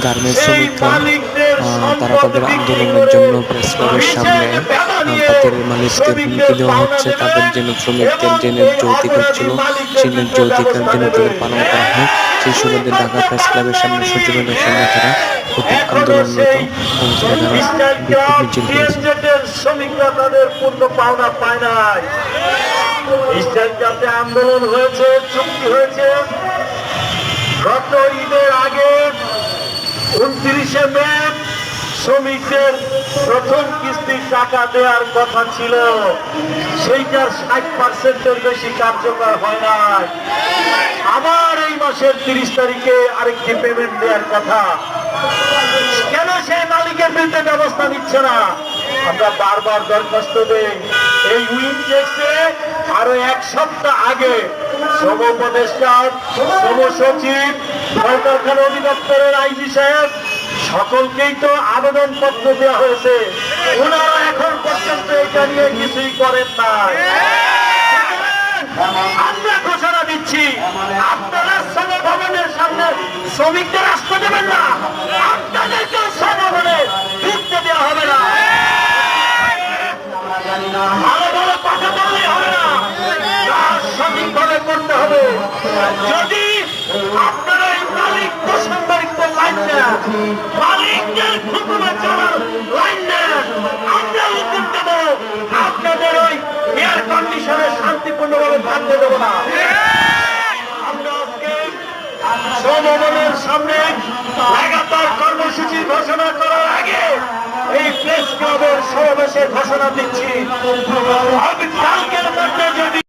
Garments শ্রমিকরা তারা তাদের আন্দোলনের জন্য প্রেস ক্লাবের সামনে তাদের মালিকদের হুমকি দেওয়া হচ্ছে, তাদের যেন শ্রমিকদের যে ন্যায্য অধিকার ছিল সেই ন্যায্য অধিকার যেন তাদের পালন করা হয়। সেই সুবাদে ঢাকা প্রেস ক্লাবের সামনে, সচিবালয়ের সামনে তারা কঠিন আন্দোলনরত অবস্থায় তারা বিক্ষোভ মিছিল করেছে। শ্রমিকরা তাদের পূর্ণ পাওনা পায় নাই। আন্দোলন হয়েছে, চুক্তি হয়েছে গত ঈদের আগে 29শে মে শ্রমিকদের প্রথম কিস্তির টাকা দেওয়ার কথা ছিল, সেইটার 60%-এর বেশি কার্যকর হয় নাই। আবার এই মাসের 30 তারিখে আরেকটি পেমেন্ট দেওয়ার কথা। কেন সেই মালিকের বিরুদ্ধে ব্যবস্থা নিচ্ছে না? আমরা বারবার দরখাস্ত দেই। এই উইনটেক্সে আরো 1 সপ্তাহ আগে শ্রম উপদেষ্টা, শ্রম সচিব, কলকারখানা অধিদপ্তরের আইজি সাহেব সকলকেই তো আবেদন পত্র দেওয়া হয়েছে। ওনারা এখন পর্যন্ত এটা নিয়ে কিছুই করেন না। আমরা ঘোষণা দিচ্ছি, আপনারা শ্রম ভবনের সামনে শ্রমিকদের আসতে দেবেন না, আপনাদেরকে শ্রম ভবনে ঢুকতে দেওয়া হবে না। ভালো ভালো কথা বললে হবে না, কাজ সঠিকভাবে করতে হবে। যদি আপনারা এই মালিক প্রসঙ্গিত লাইন নেন, মালিকদের হুকুমে চলার লাইন নেন, আমরা হুকুম দেব, আপনাদের ওই এয়ার কন্ডিশনে শান্তিপূর্ণভাবে থাকতে দেব না। আমরা আজকে শ্রম ভবনের সামনে লাগাতার কর্মসূচি ঘোষণা করার আগে এই প্রেস ক্লাবের সমাবেশে ঘোষণা দিচ্ছি, কালকের মধ্যে যদি